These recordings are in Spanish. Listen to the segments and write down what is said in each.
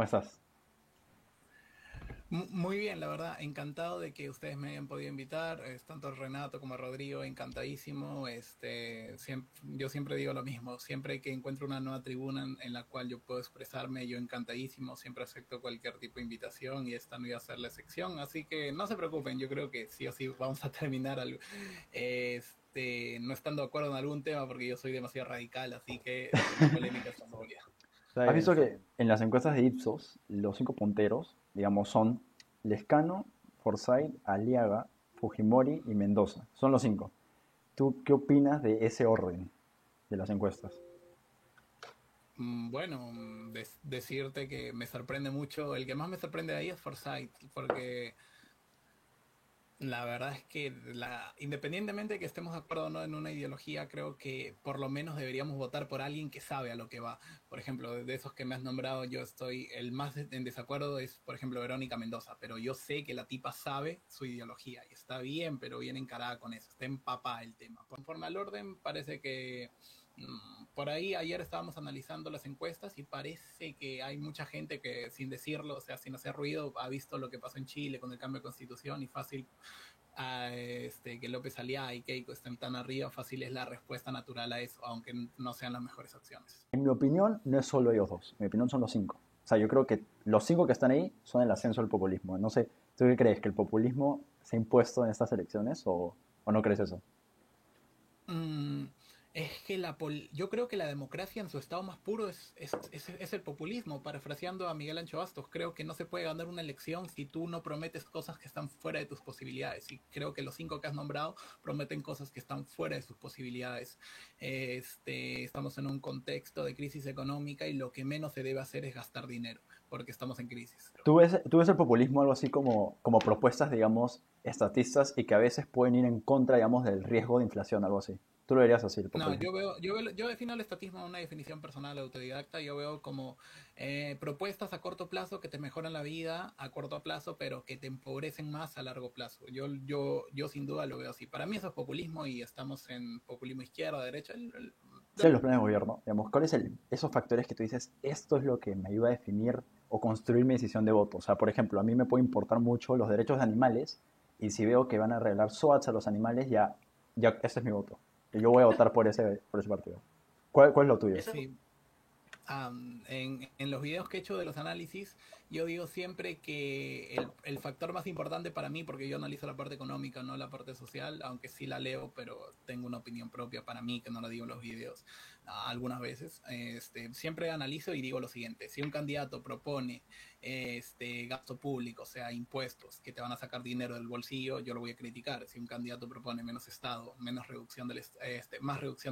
estás? Muy bien, la verdad, encantado de que ustedes me hayan podido invitar, tanto Renato como Rodrigo, encantadísimo. Yo siempre digo lo mismo, siempre que encuentro una nueva tribuna en la cual yo puedo expresarme, yo encantadísimo, siempre acepto cualquier tipo de invitación y esta no iba a ser la excepción, así que no se preocupen, yo creo que sí o sí vamos a terminar algo, no estando de acuerdo en algún tema porque yo soy demasiado radical, así que la polémica está movida. Está ¿Has bien, visto está que bien. en las encuestas de Ipsos, los cinco punteros, digamos, son Lescano, Forsyth, Aliaga, Fujimori y Mendoza? Son los cinco. ¿Tú qué opinas de ese orden de las encuestas? Bueno, decirte que me sorprende mucho, el que más me sorprende de ahí es Forsyth, porque la verdad es que independientemente de que estemos de acuerdo o no en una ideología, creo que por lo menos deberíamos votar por alguien que sabe a lo que va. Por ejemplo, de esos que me has nombrado, yo estoy, el más en desacuerdo es, por ejemplo, Verónica Mendoza, pero yo sé que la tipa sabe su ideología y está bien, pero bien encarada con eso, está empapada el tema. Conforme al orden, parece que por ahí ayer estábamos analizando las encuestas y parece que hay mucha gente que sin decirlo, o sea, sin hacer ruido, ha visto lo que pasó en Chile con el cambio de constitución y fácil que López Aliaga y Keiko estén tan arriba, fácil es la respuesta natural a eso, aunque no sean las mejores opciones. En mi opinión, no es solo ellos dos. En mi opinión son los cinco. O sea, yo creo que los cinco que están ahí son el ascenso del populismo. No sé, ¿tú qué crees? ¿Que el populismo se ha impuesto en estas elecciones o no crees eso? Mm, es que yo creo que la democracia en su estado más puro es el populismo, parafraseando a Miguel Ancho Bastos. Creo que no se puede ganar una elección si tú no prometes cosas que están fuera de tus posibilidades. Y creo que los cinco que has nombrado prometen cosas que están fuera de sus posibilidades. Estamos en un contexto de crisis económica y lo que menos se debe hacer es gastar dinero, porque estamos en crisis. ¿Tú ves el populismo algo así como propuestas, digamos, estatistas y que a veces pueden ir en contra, digamos, del riesgo de inflación, algo así? ¿Tú lo verías así, el No, populismo? yo defino el estatismo en una definición personal autodidacta. Yo veo como propuestas a corto plazo que te mejoran la vida a corto plazo, pero que te empobrecen más a largo plazo. Yo sin duda lo veo así. Para mí eso es populismo y estamos en populismo izquierda, derecha. Sí, los planes de gobierno, digamos, ¿cuáles son esos factores que tú dices, esto es lo que me ayuda a definir o construir mi decisión de voto? O sea, por ejemplo, a mí me puede importar mucho los derechos de animales y si veo que van a arreglar SWATs a los animales, ya ese es mi voto. Yo voy a votar por ese partido. ¿Cuál es lo tuyo? Esa es Sí, en los videos que he hecho de los análisis, yo digo siempre que el factor más importante para mí, porque yo analizo la parte económica, no la parte social, aunque sí la leo, pero tengo una opinión propia para mí, que no la digo en los videos algunas veces, siempre analizo y digo lo siguiente, si un candidato propone gasto público, o sea, impuestos que te van a sacar dinero del bolsillo, yo lo voy a criticar. Si un candidato propone menos Estado, más reducción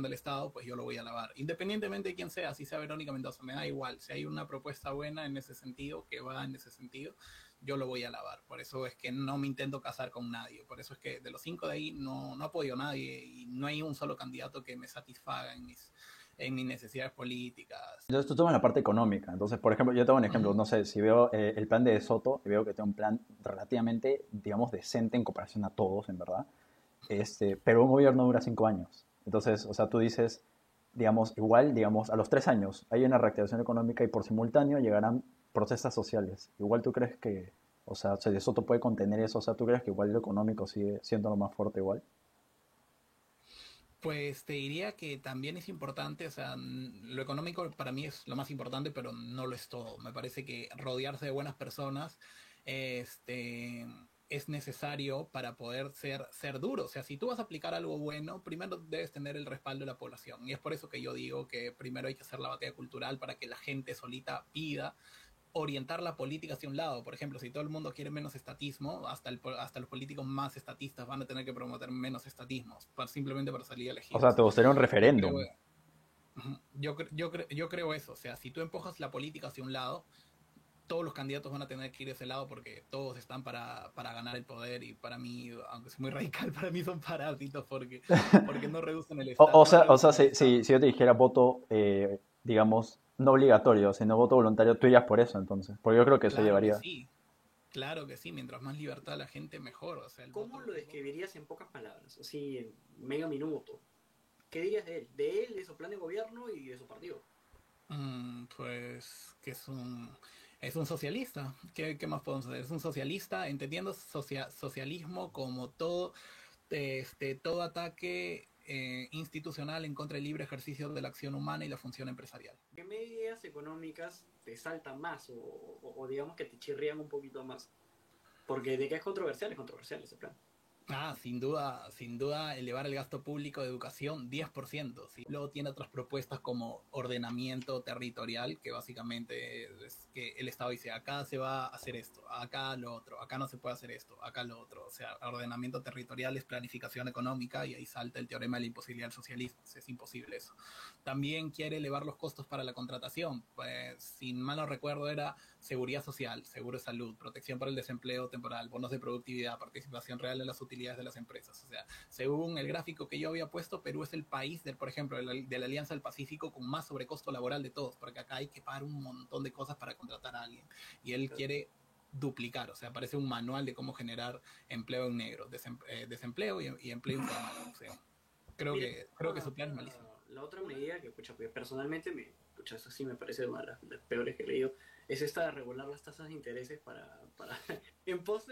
del Estado, pues yo lo voy a alabar. Independientemente de quién sea, si sea Verónica Mendoza, me da igual. Si hay una propuesta buena en ese sentido, que va en ese sentido, yo lo voy a alabar. Por eso es que no me intento casar con nadie. Por eso es que de los cinco de ahí no apoyo a nadie y no hay un solo candidato que me satisfaga en mis necesidades políticas. Entonces tú tomas la parte económica. Entonces, por ejemplo, yo tengo un Uh ejemplo, -huh. no sé, si veo el plan de Soto y veo que tiene un plan relativamente, digamos, decente en comparación a todos, en verdad, pero un gobierno dura 5 años. Entonces, o sea, tú dices, digamos, igual, digamos, a los 3 años hay una reactivación económica y por simultáneo llegarán protestas sociales. Igual tú crees que, o sea, si Soto puede contener eso, o sea, tú crees que igual lo económico sigue siendo lo más fuerte igual. Pues te diría que también es importante, o sea, lo económico para mí es lo más importante, pero no lo es todo. Me parece que rodearse de buenas personas, este, es necesario para poder ser duro. O sea, si tú vas a aplicar algo bueno, primero debes tener el respaldo de la población. Y es por eso que yo digo que primero hay que hacer la batalla cultural para que la gente solita pida orientar la política hacia un lado. Por ejemplo, si todo el mundo quiere menos estatismo, hasta los políticos más estatistas van a tener que promover menos estatismos, simplemente para salir O sea, elegidos. te gustaría un Yo creo, referéndum. yo creo eso, o sea, si tú empujas la política hacia un lado, todos los candidatos van a tener que ir a ese lado porque todos están para ganar el poder y para mí, aunque es muy radical, para mí son parásitos porque no reducen el O, Estado, o no sea, o reducen sea el si Estado. yo te dijera voto, digamos, no obligatorio, sino voto voluntario, tú irías por eso entonces. Porque yo creo que eso Claro que llevaría. sí, claro que sí, mientras más libertad la gente, mejor. O sea, ¿Cómo lo el voto describirías en pocas palabras? Así, en medio minuto. ¿Qué dirías de él? De su plan de gobierno y de su partido. Pues que es un... Es un socialista. ¿Qué más podemos hacer? Es un socialista, entendiendo socialismo como todo ataque institucional en contra del libre ejercicio de la acción humana y la función empresarial. ¿Qué medidas económicas te saltan más o digamos que te chirrían un poquito más? Porque de que es controversial ese plan. Sin duda, elevar el gasto público de educación 10%. ¿Sí? Luego tiene otras propuestas como ordenamiento territorial, que básicamente es que el Estado dice, acá se va a hacer esto, acá lo otro, acá no se puede hacer esto, acá lo otro. O sea, ordenamiento territorial es planificación económica y ahí salta el teorema de la imposibilidad del socialismo. Es imposible eso. También quiere elevar los costos para la contratación. Pues, sin mal no recuerdo, era seguridad social, seguro de salud, protección para el desempleo temporal, bonos de productividad, participación real en las utilidades de las empresas. O sea, según el gráfico que yo había puesto, Perú es el país, por ejemplo, de la Alianza del Pacífico con más sobrecosto laboral de todos, porque acá hay que pagar un montón de cosas para contratar a alguien. Y él quiere duplicar, o sea, parece un manual de cómo generar empleo en negro, desempleo y empleo informal. O sea, Mira, creo que su plan es malísimo. la otra medida que, pucha, pues, personalmente, eso sí me parece una de las peores que he leído, es esta de regular las tasas de intereses para en pos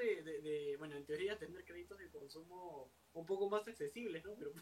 bueno, en teoría tener créditos de consumo un poco más accesibles, ¿no? Pero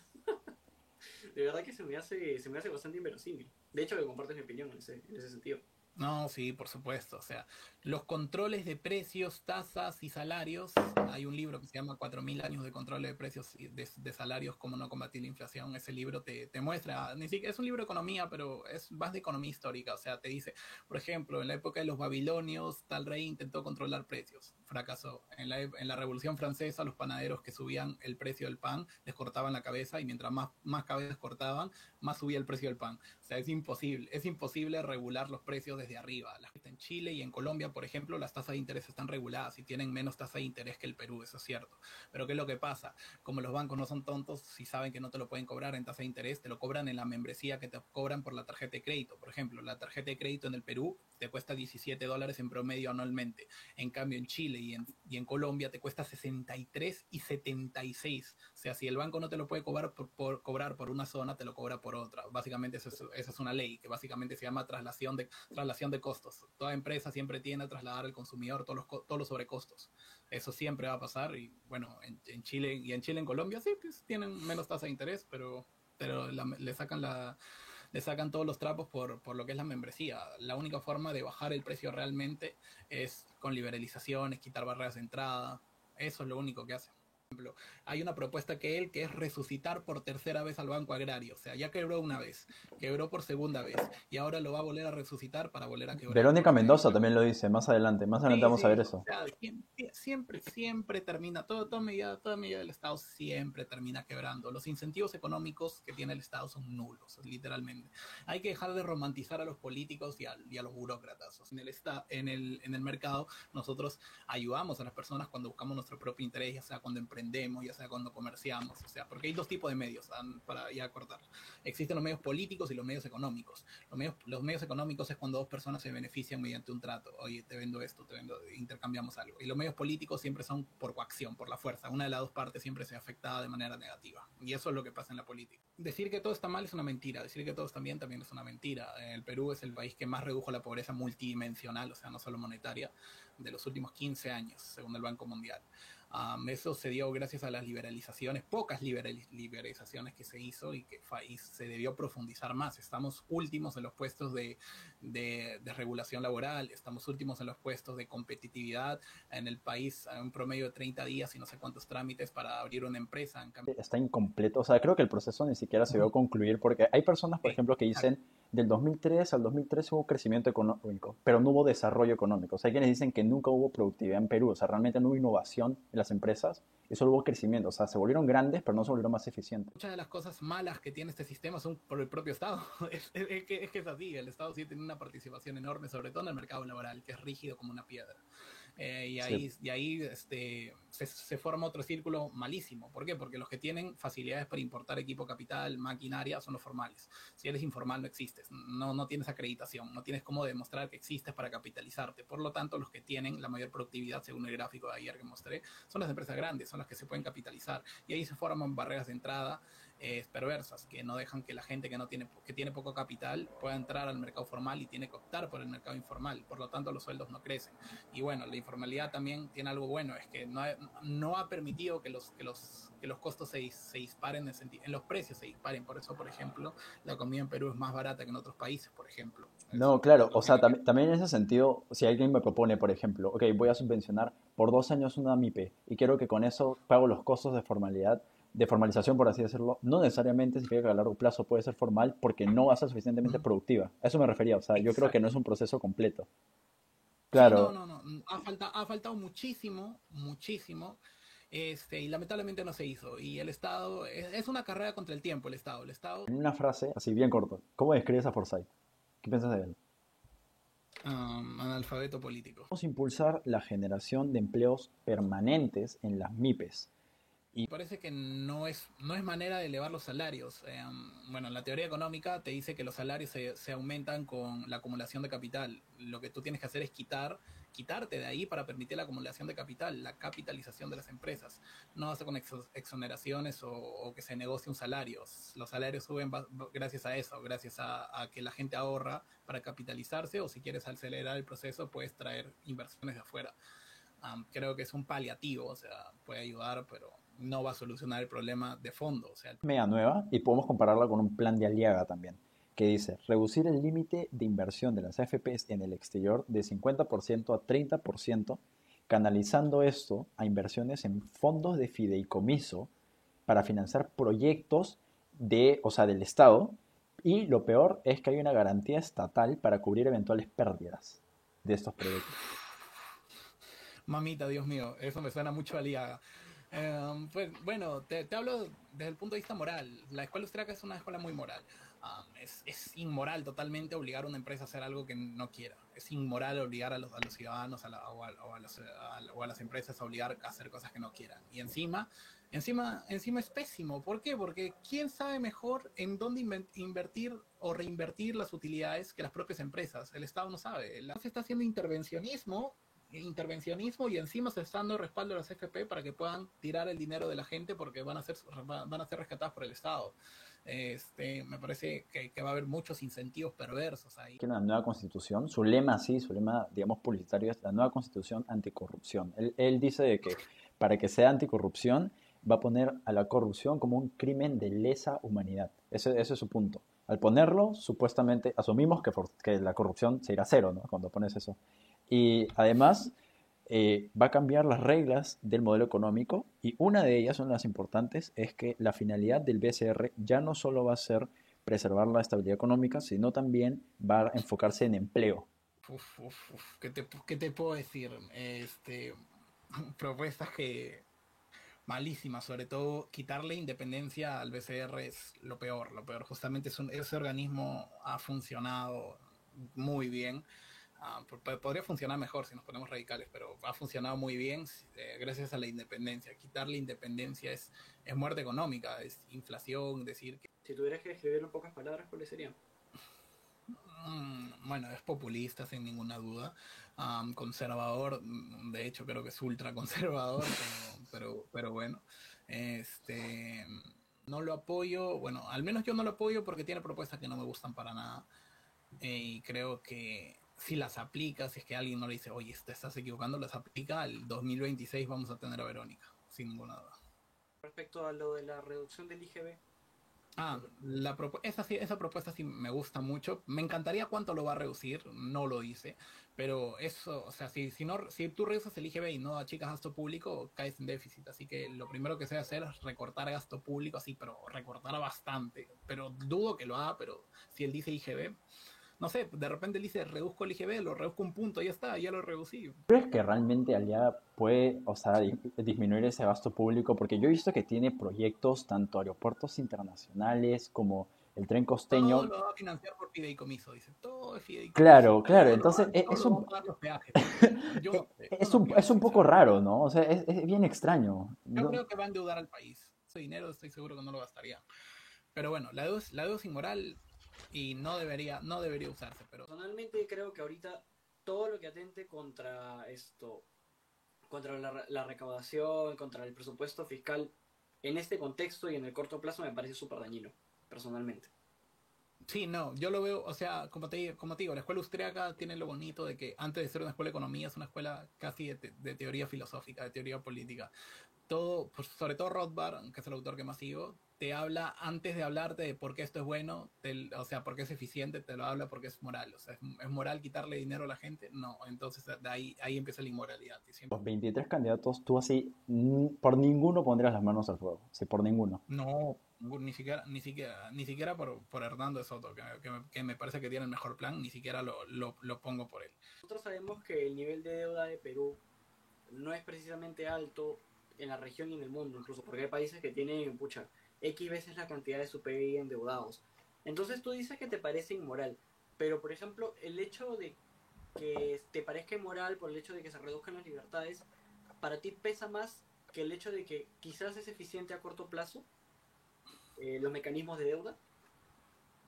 de verdad que se me hace bastante inverosímil. De hecho, que compartes mi opinión en ese sentido. No, sí, por supuesto. O sea, los controles de precios, tasas y salarios. Hay un libro que se llama 4000 años de control de precios y de salarios, cómo no combatir la inflación. Ese libro te muestra, ni siquiera es un libro de economía, pero es más de economía histórica. O sea, te dice, por ejemplo, en la época de los babilonios, tal rey intentó controlar precios, fracasó. En la Revolución Francesa, los panaderos que subían el precio del pan les cortaban la cabeza y mientras más cabezas cortaban, más subía el precio del pan. O sea, es imposible regular los precios desde arriba. En Chile y en Colombia, por ejemplo, las tasas de interés están reguladas y tienen menos tasa de interés que el Perú, eso es cierto. Pero ¿qué es lo que pasa? Como los bancos no son tontos, si saben que no te lo pueden cobrar en tasa de interés, te lo cobran en la membresía que te cobran por la tarjeta de crédito. Por ejemplo, la tarjeta de crédito en el Perú te cuesta $17 en promedio anualmente. En cambio, en Chile y en Colombia te cuesta 63 y 76. O sea, si el banco no te lo puede cobrar cobrar por una zona, te lo cobra por otra. Básicamente esa es una ley que básicamente se llama traslación de costos. Toda empresa siempre tiene a trasladar al consumidor todos los sobrecostos. Eso siempre va a pasar y bueno, en Chile y en Colombia sí, pues tienen menos tasa de interés, pero le sacan todos los trapos por lo que es la membresía. La única forma de bajar el precio realmente es con liberalizaciones, quitar barreras de entrada. Eso es lo único que hace. Hay una propuesta que es resucitar por tercera vez al Banco Agrario. O sea, ya quebró una vez, quebró por segunda vez y ahora lo va a volver a resucitar para volver a quebrar. Verónica Mendoza también lo dice, más adelante vamos a ver eso. O sea, siempre termina, toda medida del Estado siempre termina quebrando. Los incentivos económicos que tiene el Estado son nulos, literalmente. Hay que dejar de romantizar a los políticos y a los burócratas. O sea, en el mercado nosotros ayudamos a las personas cuando buscamos nuestro propio interés, ya sea cuando emprendemos, ya sea cuando comerciamos, o sea, porque hay dos tipos de medios, para ya cortar. Existen los medios políticos y los medios económicos. Los medios económicos es cuando dos personas se benefician mediante un trato. Oye, te vendo esto, intercambiamos algo. Y los medios políticos siempre son por coacción, por la fuerza. Una de las dos partes siempre se ve afectada de manera negativa. Y eso es lo que pasa en la política. Decir que todo está mal es una mentira. Decir que todo está bien también es una mentira. El Perú es el país que más redujo la pobreza multidimensional, o sea, no solo monetaria, de los últimos 15 años, según el Banco Mundial. Eso se dio gracias a las liberalizaciones, pocas liberalizaciones que se hizo y se debió profundizar más. Estamos últimos en los puestos de regulación laboral, estamos últimos en los puestos de competitividad en el país, en un promedio de 30 días y no sé cuántos trámites para abrir una empresa. Está incompleto, o sea, creo que el proceso ni siquiera se vio concluir porque hay personas, por ejemplo, que dicen del 2003 al 2013 hubo crecimiento económico, pero no hubo desarrollo económico. O sea, hay quienes dicen que nunca hubo productividad en Perú, o sea, realmente no hubo innovación en las empresas y solo hubo crecimiento. O sea, se volvieron grandes, pero no se volvieron más eficientes. Muchas de las cosas malas que tiene este sistema son por el propio Estado. Es que es así, el Estado sí tiene una participación enorme, sobre todo en el mercado laboral, que es rígido como una piedra. Y ahí se forma otro círculo malísimo. ¿Por qué? Porque los que tienen facilidades para importar equipo, capital, maquinaria, son los formales. Si eres informal no existes, no tienes acreditación, no tienes cómo demostrar que existes para capitalizarte. Por lo tanto, los que tienen la mayor productividad, según el gráfico de ayer que mostré, son las empresas grandes, son las que se pueden capitalizar. Y ahí se forman barreras de entrada perversas, que no dejan que la gente que tiene poco capital pueda entrar al mercado formal y tiene que optar por el mercado informal. Por lo tanto, los sueldos no crecen. Y bueno, la informalidad también tiene algo bueno, es que no ha permitido que los costos se disparen, en los precios se disparen. Por eso, por ejemplo, la comida en Perú es más barata que en otros países, por ejemplo. No, Eso claro, lo o sea, tiene que... también en ese sentido, si alguien me propone, por ejemplo, ok, voy a subvencionar por 2 años una MIPE y quiero que con eso pago los costos de formalidad, de formalización, por así decirlo, no necesariamente significa que a largo plazo puede ser formal porque no va a ser suficientemente productiva. A eso me refería, o sea, yo creo que no es Exacto. un proceso completo. Sí, no, Claro, no, no. Ha faltado muchísimo, muchísimo. Y lamentablemente no se hizo. Y el Estado es una carrera contra el tiempo, el Estado. El Estado, en una frase, así bien corto, ¿cómo describes a Forsyth? ¿Qué piensas de él? analfabeto político. Vamos a impulsar la generación de empleos permanentes en las MIPES. Y Me parece que no es manera de elevar los salarios. Bueno, la teoría económica te dice que los salarios se aumentan con la acumulación de capital. Lo que tú tienes que hacer es quitarte de ahí para permitir la acumulación de capital, la capitalización de las empresas. No hace con exoneraciones o que se negocie un salario. Los salarios suben gracias a eso, gracias a que la gente ahorra para capitalizarse, o si quieres acelerar el proceso puedes traer inversiones de afuera. Creo que es un paliativo, o sea, puede ayudar, pero no va a solucionar el problema de fondo. O sea, media nueva y podemos compararla con un plan de Aliaga también, que dice reducir el límite de inversión de las AFPs en el exterior de 50% a 30%, canalizando esto a inversiones en fondos de fideicomiso para financiar proyectos o sea, del Estado. Y lo peor es que hay una garantía estatal para cubrir eventuales pérdidas de estos proyectos. mamita, Dios mío, eso me suena mucho a Liaga. Pues bueno, te hablo desde el punto de vista moral. La escuela austríaca es una escuela muy moral. Es inmoral totalmente obligar a una empresa a hacer algo que no quiera. Es inmoral obligar a los ciudadanos o a las empresas a obligar a hacer cosas que no quieran. Y encima es pésimo. ¿Por qué? Porque ¿quién sabe mejor en dónde invertir o reinvertir las utilidades que las propias empresas? El Estado no sabe. Se está haciendo intervencionismo y encima se está dando respaldo a las FP para que puedan tirar el dinero de la gente porque van a ser rescatadas por el Estado. Me parece que va a haber muchos incentivos perversos ahí. Que una nueva constitución, su lema, sí, su lema, digamos, publicitario es la nueva constitución anticorrupción. Él dice de que para que sea anticorrupción va a poner a la corrupción como un crimen de lesa humanidad. Ese es su punto. Al ponerlo, supuestamente asumimos que la corrupción se irá a cero, ¿no? Cuando pones eso. Y además va a cambiar las reglas del modelo económico y una de ellas, una de las importantes, es que la finalidad del BCR ya no solo va a ser preservar la estabilidad económica, sino también va a enfocarse en empleo. ¿Qué te puedo decir? Propuestas que malísimas, sobre todo quitarle independencia al BCR es lo peor, lo peor. Justamente ese organismo ha funcionado muy bien. Podría funcionar mejor si nos ponemos radicales, pero ha funcionado muy bien gracias a la independencia. Quitarle independencia es muerte económica, es inflación, decir que... Si tuvieras que describirlo en pocas palabras, ¿cuáles serían? Bueno, es populista sin ninguna duda, conservador, de hecho creo que es ultra conservador, pero bueno, este, no lo apoyo, bueno, al menos yo no lo apoyo porque tiene propuestas que no me gustan para nada, y creo que si las aplica, si es que alguien no le dice, oye, te estás equivocando, las aplica, el 2026 vamos a tener a Verónica, sin ninguna duda. Respecto a lo de la reducción del IGB, Esa propuesta sí me gusta mucho. Me encantaría cuánto lo va a reducir, no lo dice, pero eso, o sea, si tú reduces el IGB y no achicas gasto público, caes en déficit. Así que lo primero que se debe hacer es recortar gasto público, así, pero recortar bastante. Pero dudo que lo haga, pero si él dice IGB, no sé, de repente él dice reduzco el IGB, lo reduzco un punto, ya está, ya lo reducí. ¿Crees que realmente Aliaga puede, o sea, disminuir ese gasto público? Porque yo he visto que tiene proyectos, tanto aeropuertos internacionales como el tren Todo costeño. lo va a financiar por fideicomiso, dice. Todo es fideicomiso. Claro, claro, entonces Todo lo va a pagar los peajes. Yo no sé, yo es no es entiendo, un poco sinceramente. raro, ¿no? O sea, es bien extraño. Yo creo que va a endeudar al país. Ese dinero estoy seguro que no lo gastaría. Pero bueno, la deuda es inmoral y no debería usarse. Pero personalmente creo que ahorita todo lo que atente contra esto, contra la recaudación, contra el presupuesto fiscal, en este contexto y en el corto plazo me parece súper dañino, personalmente. Sí, no, yo lo veo, o sea, como te digo, la escuela austríaca tiene lo bonito de que antes de ser una escuela de economía es una escuela casi de teoría filosófica, de teoría política. Todo, pues, sobre todo Rothbard, que es el autor que más sigo, te habla antes de hablarte de por qué esto es bueno, o sea, por qué es eficiente, te lo habla porque es moral. O sea, ¿es moral quitarle dinero a la gente? No, entonces de ahí empieza la inmoralidad. Y siempre, Los 23 candidatos, tú así, por ninguno pondrías las manos al fuego. Sí, por ninguno. no, ni siquiera por Hernando de Soto, que me parece que tiene el mejor plan, ni siquiera lo pongo por él. Nosotros sabemos que el nivel de deuda de Perú no es precisamente alto en la región y en el mundo, incluso porque hay países que tienen, pucha, X veces la cantidad de su PIB endeudados. Entonces tú dices que te parece inmoral, pero por ejemplo, el hecho de que te parezca inmoral por el hecho de que se reduzcan las libertades, ¿para ti pesa más que el hecho de que quizás es eficiente a corto plazo los mecanismos de deuda?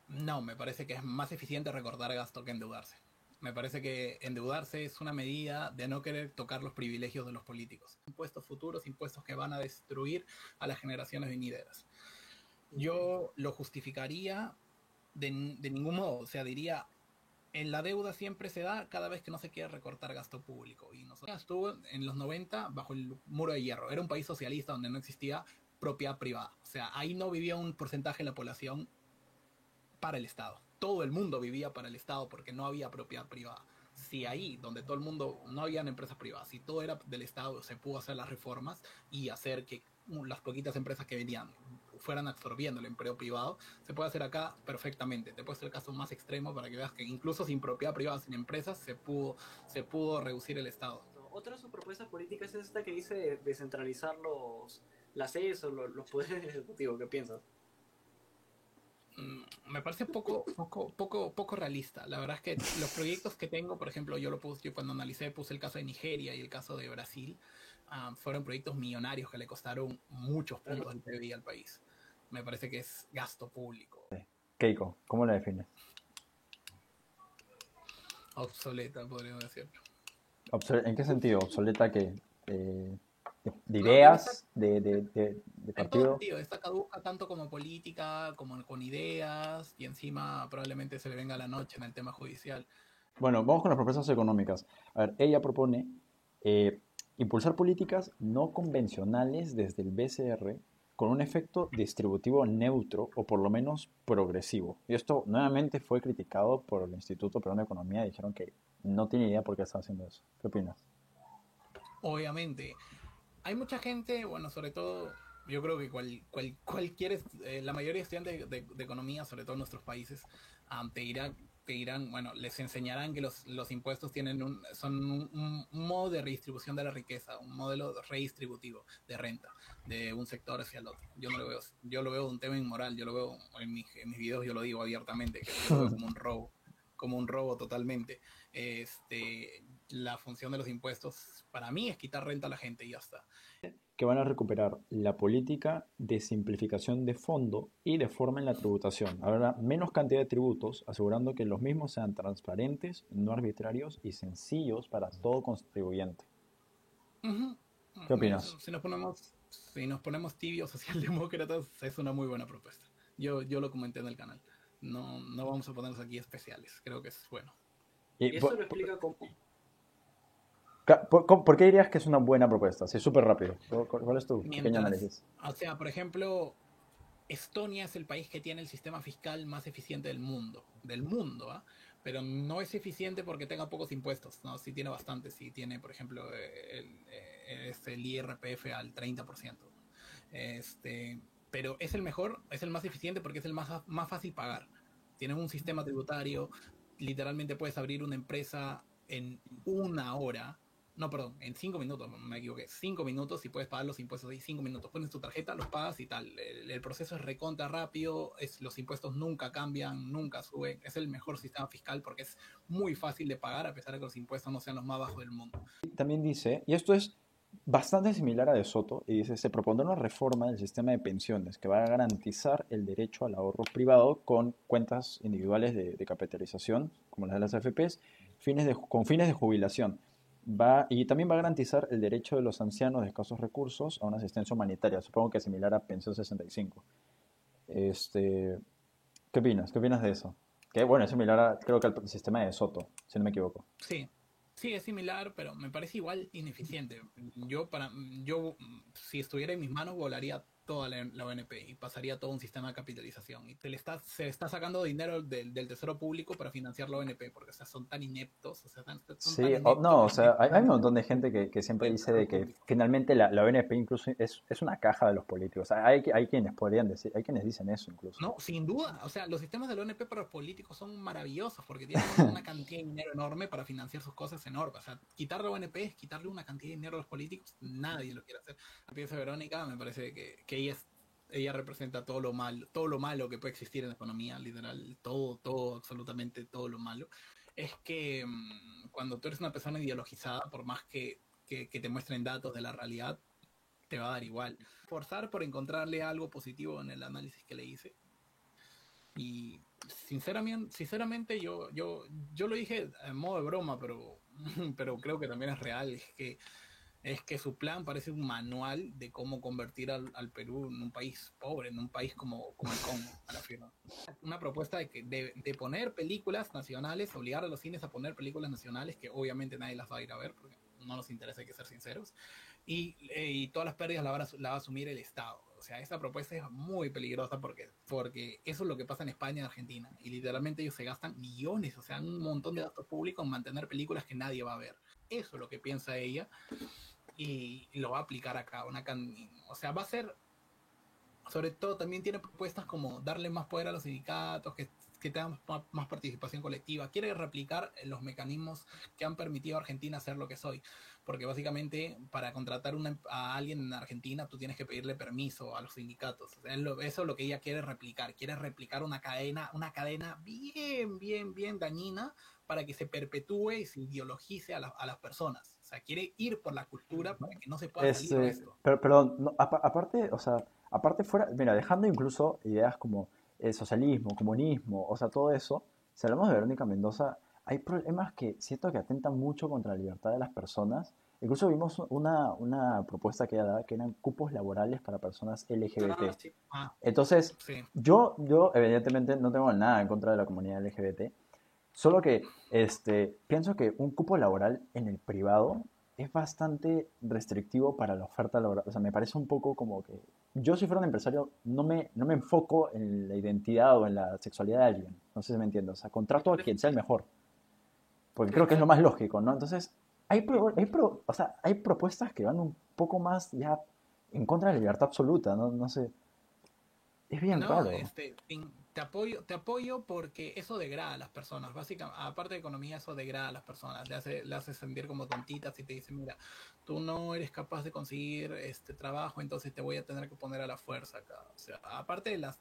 No, me parece que es más eficiente recortar gasto que endeudarse. Me parece que endeudarse es una medida de no querer tocar los privilegios de los políticos. Impuestos futuros, impuestos que van a destruir a las generaciones venideras. Yo lo justificaría de ningún modo. O sea, diría, en la deuda siempre se da cada vez que no se quiere recortar gasto público. Y nosotros estuvo en los 90 bajo el muro de hierro. Era un país socialista donde no existía propiedad privada. O sea, ahí no vivía un porcentaje de la población para el Estado. Todo el mundo vivía para el Estado porque no había propiedad privada. Si ahí, donde todo el mundo, no habían empresas privadas, si todo era del Estado, se pudo hacer las reformas y hacer que las poquitas empresas que venían fueran absorbiendo el empleo privado, se puede hacer acá perfectamente. Te puedo hacer el caso más extremo para que veas que incluso sin propiedad privada, sin empresas, se pudo reducir el Estado. Otra de sus propuestas políticas es esta que dice descentralizar las sedes o los poderes del Ejecutivo. ¿Qué piensas? Me parece poco realista. La verdad es que los proyectos que tengo, por ejemplo, yo cuando analicé puse el caso de Nigeria y el caso de Brasil, fueron proyectos millonarios que le costaron muchos Claro. puntos del PIB al país. Me parece que es gasto público. Keiko, ¿cómo la defines? Obsoleta, podríamos decir. ¿En qué sentido? ¿Obsoleta qué? ¿De No, tiene esta, ideas? ¿De en todo partido? sentido, está caduca tanto como política, como con ideas, y encima probablemente se le venga la noche en el tema judicial. Bueno, vamos con las propuestas económicas. A ver, ella propone eh, impulsar políticas no convencionales desde el BCR con un efecto distributivo neutro o por lo menos progresivo. Y esto nuevamente fue criticado por el Instituto Peruano de Economía y dijeron que no tiene idea por qué está haciendo eso. ¿Qué opinas? Obviamente, hay mucha gente, bueno, sobre todo, yo creo que la mayoría de estudiantes de economía, sobre todo en nuestros países, te dirán, bueno, les enseñarán que los impuestos son un modo de redistribución de la riqueza, un modelo redistributivo de renta de un sector hacia el otro. Yo lo veo un tema inmoral, yo lo veo en mis videos, yo lo digo abiertamente, que yo lo veo como un robo totalmente. La función de los impuestos para mí es quitar renta a la gente y ya está. Que van a recuperar la política de simplificación de fondo y de forma en la tributación. Habrá menos cantidad de tributos, asegurando que los mismos sean transparentes, no arbitrarios y sencillos para todo contribuyente. Ujú. ¿Qué opinas? Si nos ponemos tibios socialdemócratas, es una muy buena propuesta. Yo lo comenté en el canal. No vamos a ponernos aquí especiales. Creo que es bueno. Y Y eso lo explica como ¿por qué dirías que es una buena propuesta? Sí, súper rápido. ¿Cuál es tu pequeño Mientras, análisis? o sea, por ejemplo, Estonia es el país que tiene el sistema fiscal más eficiente del mundo, ¿ah? Pero no es eficiente porque tenga pocos impuestos, ¿no? Sí tiene bastantes, sí tiene, por ejemplo, el IRPF al 30%. Pero es el mejor, es el más eficiente porque es el más fácil pagar. Tienen un sistema tributario, literalmente puedes abrir una empresa en una hora, no, perdón, en 5 minutos, me equivoqué, 5 minutos y puedes pagar los impuestos ahí 5 minutos. Pones tu tarjeta, los pagas y tal. El proceso es recontra rápido, los impuestos nunca cambian, nunca suben. Es el mejor sistema fiscal porque es muy fácil de pagar a pesar de que los impuestos no sean los más bajos del mundo. También dice, y esto es bastante similar a De Soto, y dice, se propondrá una reforma del sistema de pensiones que va a garantizar el derecho al ahorro privado con cuentas individuales de capitalización, como las de las AFPs, con fines de jubilación. y también va a garantizar el derecho de los ancianos de escasos recursos a una asistencia humanitaria, supongo que similar a Pensión 65. Este, ¿Qué opinas? ¿Qué opinas de eso? Que bueno, es similar creo que al sistema de Soto, si no me equivoco. Sí, sí, es similar, pero me parece igual ineficiente. Yo, si estuviera en mis manos, volaría toda la ONP y pasaría todo un sistema de capitalización. Y se está sacando dinero del tesoro público para financiar la ONP, porque o sea, son tan ineptos, o sea, son tan Sí, ineptos no, o que sea, hay un financian montón de gente que siempre el dice tesoro de que público. finalmente la ONP incluso es una caja de los políticos. Hay quienes podrían decir, hay quienes dicen eso incluso. No, sin duda. O sea, los sistemas de la ONP para los políticos son maravillosos porque tienen una cantidad de dinero enorme para financiar sus cosas enormes. O sea, quitar la ONP es quitarle una cantidad de dinero a los políticos. Nadie lo quiere hacer. La piensa Verónica, me parece que ella representa todo lo malo que puede existir en la economía, literal, todo, absolutamente todo lo malo. Es que cuando tú eres una persona ideologizada, por más que te muestren datos de la realidad, te va a dar igual. Forzar por encontrarle algo positivo en el análisis que le hice y sinceramente yo lo dije en modo de broma, pero creo que también es real. Es que su plan parece un manual de cómo convertir al Perú en un país pobre, en un país como el Congo, a la firma. Una propuesta de poner películas nacionales, obligar a los cines a poner películas nacionales, que obviamente nadie las va a ir a ver, porque no nos interesa, hay que ser sinceros, y todas las pérdidas la va a asumir el Estado. O sea, esta propuesta es muy peligrosa porque eso es lo que pasa en España y en Argentina. Y literalmente ellos se gastan millones, o sea, un montón de gastos públicos en mantener películas que nadie va a ver. Eso es lo que piensa ella y lo va a aplicar acá. O sea, va a ser, sobre todo, también tiene propuestas como darle más poder a los sindicatos, que tengan más participación colectiva. Quiere replicar los mecanismos que han permitido a Argentina ser lo que soy. Porque básicamente para contratar a alguien en Argentina tú tienes que pedirle permiso a los sindicatos. O sea, eso es lo que ella quiere replicar. Quiere replicar una cadena bien, bien, bien dañina para que se perpetúe y se ideologice a las personas. O sea, quiere ir por la cultura para que no se pueda salir de esto. Pero, perdón, no, aparte, o sea, aparte fuera, mira, dejando incluso ideas como el socialismo, comunismo, o sea, todo eso, si hablamos de Verónica Mendoza, hay problemas que siento que atentan mucho contra la libertad de las personas. Incluso vimos una propuesta que ella daba que eran cupos laborales para personas Ah, LGBT. sí. Entonces, Sí. yo evidentemente no tengo nada en contra de la comunidad LGBT, solo que pienso que un cupo laboral en el privado es bastante restrictivo para la oferta laboral. O sea, me parece un poco como que yo si fuera un empresario no me enfoco en la identidad o en la sexualidad de alguien. No sé si me entiendo. O sea, contrato a quien sea el mejor, porque creo que es lo más lógico, ¿no? Entonces, o sea, hay propuestas que van un poco más ya en contra de la libertad absoluta, ¿no? No sé. Es bien No, raro. te apoyo porque eso degrada a las personas. Básicamente, aparte de economía, eso degrada a las personas. Le hace sentir como tontitas y te dice, mira, tú no eres capaz de conseguir este trabajo, entonces te voy a tener que poner a la fuerza acá. O sea, aparte de las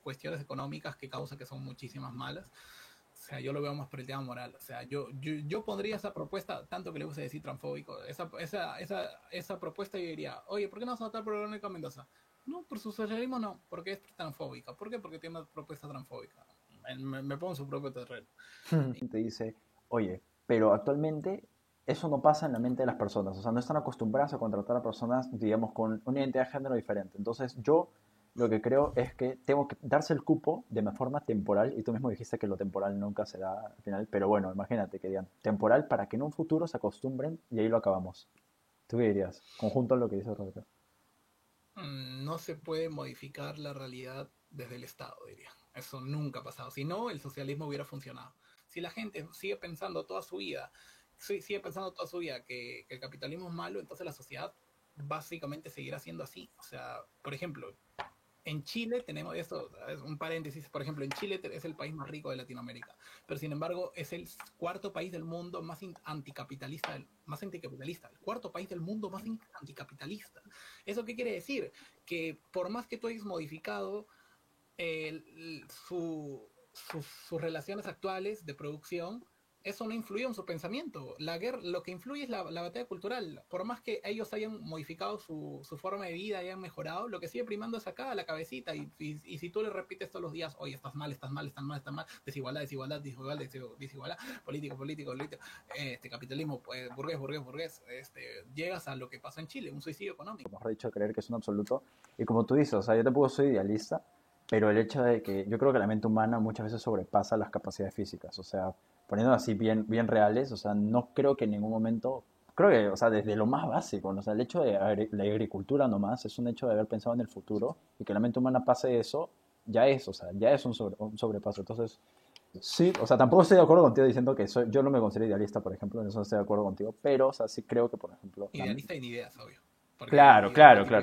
cuestiones económicas que causa que son muchísimas malas, o sea, yo lo veo más por el tema moral. O sea, yo pondría esa propuesta, tanto que le gusta decir transfóbico, esa propuesta yo diría, oye, ¿por qué no vas a votar por Verónica Mendoza? No, por su socialismo no, porque es transfóbica. ¿Por qué? Porque tiene una propuesta transfóbica. Me pongo en su propio terreno. Te dice, oye, pero actualmente eso no pasa en la mente de las personas, o sea, no están acostumbradas a contratar a personas, digamos, con una identidad de género diferente. Entonces, yo lo que creo es que tengo que darse el cupo de forma temporal, y tú mismo dijiste que lo temporal nunca será al final, pero bueno, imagínate que digan temporal para que en un futuro se acostumbren y ahí lo acabamos. ¿Tú qué dirías? Conjunto a lo que dice Roberto. No se puede modificar la realidad desde el Estado, diría. Eso nunca ha pasado. Si no, el socialismo hubiera funcionado. Si la gente sigue pensando toda su vida que el capitalismo es malo, entonces la sociedad básicamente seguirá siendo así. O sea, por ejemplo, en Chile tenemos esto, es un paréntesis, por ejemplo, en Chile es el país más rico de Latinoamérica, pero sin embargo es el cuarto país del mundo más anticapitalista, el cuarto país del mundo más anticapitalista. ¿Eso qué quiere decir? Que por más que tú hayas modificado sus relaciones actuales de producción, eso no influyó en su pensamiento. La guerra, lo que influye es la batalla cultural. Por más que ellos hayan modificado su forma de vida, hayan mejorado, lo que sigue primando es acá, la cabecita. Y si tú le repites todos los días, oye, estás mal, estás mal, estás mal, estás mal, desigualdad, desigualdad, desigualdad, desigualdad, político, político, político, capitalismo, pues, burgués, burgués, burgués, llegas a lo que pasó en Chile, un suicidio económico. Mejor dicho, creer que es un absoluto. Y como tú dices, o sea, yo tampoco soy idealista, pero el hecho de que yo creo que la mente humana muchas veces sobrepasa las capacidades físicas, o sea, poniendo así bien reales, o sea, no creo que en ningún momento, creo que, o sea, desde lo más básico, o sea, el hecho de la agricultura nomás es un hecho de haber pensado en el futuro y que la mente humana pase eso, ya es, o sea, ya es un sobrepaso. Entonces, sí, o sea, tampoco estoy de acuerdo contigo diciendo que yo no me considero idealista, por ejemplo, en eso no estoy de acuerdo contigo, pero, o sea, sí creo que, por ejemplo... Idealista en ideas, obvio. Claro,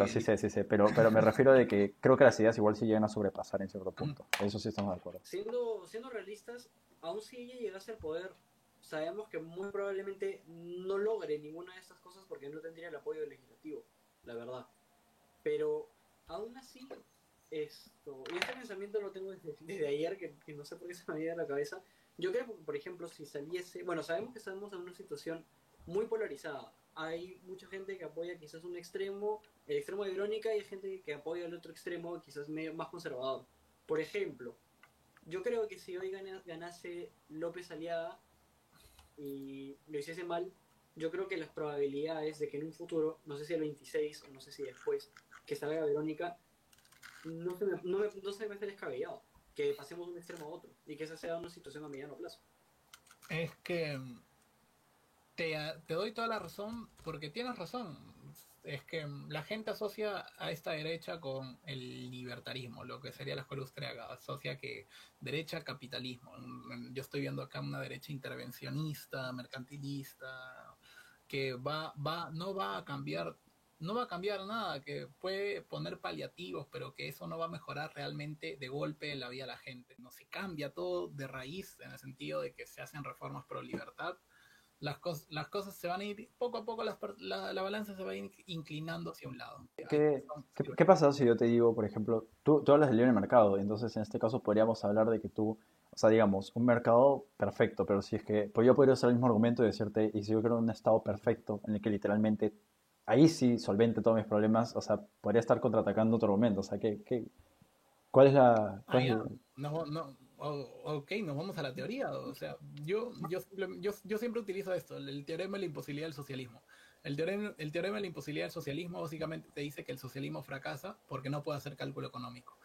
sí sé, pero me refiero de que creo que las ideas igual sí llegan a sobrepasar en cierto punto. Eso sí estamos de acuerdo. Siendo realistas, aun si ella llegase al poder, sabemos que muy probablemente no logre ninguna de estas cosas porque no tendría el apoyo legislativo, la verdad. Pero aún así, y este pensamiento lo tengo desde ayer, que no sé por qué se me había ido a la cabeza. Yo creo que, por ejemplo, si saliese, bueno, sabemos que estamos en una situación muy polarizada. Hay mucha gente que apoya quizás un extremo, el extremo de Verónica, y hay gente que apoya el otro extremo, quizás medio más conservador. Por ejemplo, yo creo que si hoy ganase López Aliaga y lo hiciese mal, yo creo que las probabilidades de que en un futuro, no sé si el 26 o no sé si después, que salga Verónica, no se me hace descabellado que pasemos de un extremo a otro y que esa sea una situación a mediano plazo. Es que te doy toda la razón porque tienes razón. Es que la gente asocia a esta derecha con el libertarismo, lo que sería la escuela austríaca, asocia que derecha, capitalismo. Yo estoy viendo acá una derecha intervencionista, mercantilista, que no va a cambiar, no va a cambiar nada, que puede poner paliativos, pero que eso no va a mejorar realmente de golpe la vida de la gente. No se cambia todo de raíz en el sentido de que se hacen reformas pro libertad. Las cosas se van a ir, poco a poco la balanza se va a ir inclinando hacia un lado. ¿Qué pasa si yo te digo, por ejemplo, tú hablas del libre mercado, entonces en este caso podríamos hablar de que tú, o sea, digamos, un mercado perfecto, pero si es que, pues yo podría usar el mismo argumento y decirte, y si yo creo un estado perfecto en el que literalmente, ahí sí solvente todos mis problemas, o sea, podría estar contraatacando tu argumento, o sea, ¿cuál es la... Cuál es Ya. la... Ok, nos vamos a la teoría. O sea, yo siempre utilizo esto, el teorema de la imposibilidad del socialismo. El teorema de la imposibilidad del socialismo básicamente te dice que el socialismo fracasa porque no puede hacer cálculo económico.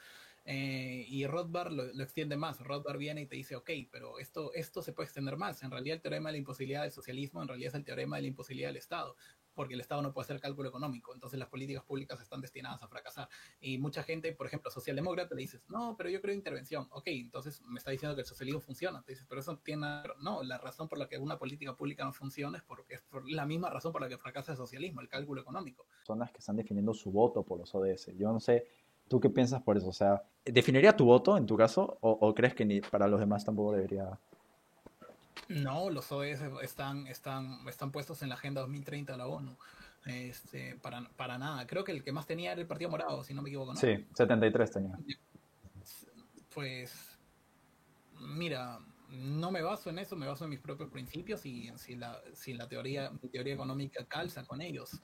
Y Rothbard lo extiende más. Rothbard viene y te dice, ok, pero esto se puede extender más. En realidad el teorema de la imposibilidad del socialismo en realidad es el teorema de la imposibilidad del Estado, porque el Estado no puede hacer cálculo económico, entonces las políticas públicas están destinadas a fracasar. Y mucha gente, por ejemplo, socialdemócrata, le dices, no, pero yo creo intervención. Ok, entonces me está diciendo que el socialismo funciona. Te dices, pero eso tiene... No, la razón por la que una política pública no funciona es porque es por la misma razón por la que fracasa el socialismo, el cálculo económico. Personas que están definiendo su voto por los ODS. Yo no sé, ¿tú qué piensas por eso? O sea, ¿definiría tu voto en tu caso o crees que ni para los demás tampoco debería...? No, los ODS están puestos en la Agenda 2030 de la ONU. Para nada. Creo que el que más tenía era el Partido Morado, si no me equivoco, ¿no? Sí, 73 tenía. Pues, mira, no me baso en eso, me baso en mis propios principios y si mi teoría económica calza con ellos.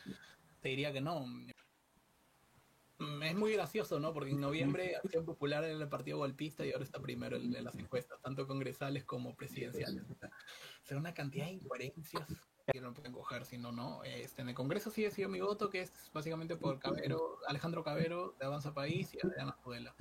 Te diría que no. Es muy gracioso, ¿no? Porque en noviembre Acción Popular era el partido golpista y ahora está primero en las encuestas, tanto congresales como presidenciales. O sea, una cantidad de incoherencias que no pueden coger, sino no. En el Congreso sí decidió mi voto, que es básicamente por Alejandro Cabero, de Avanza País, y Adriana Tudela.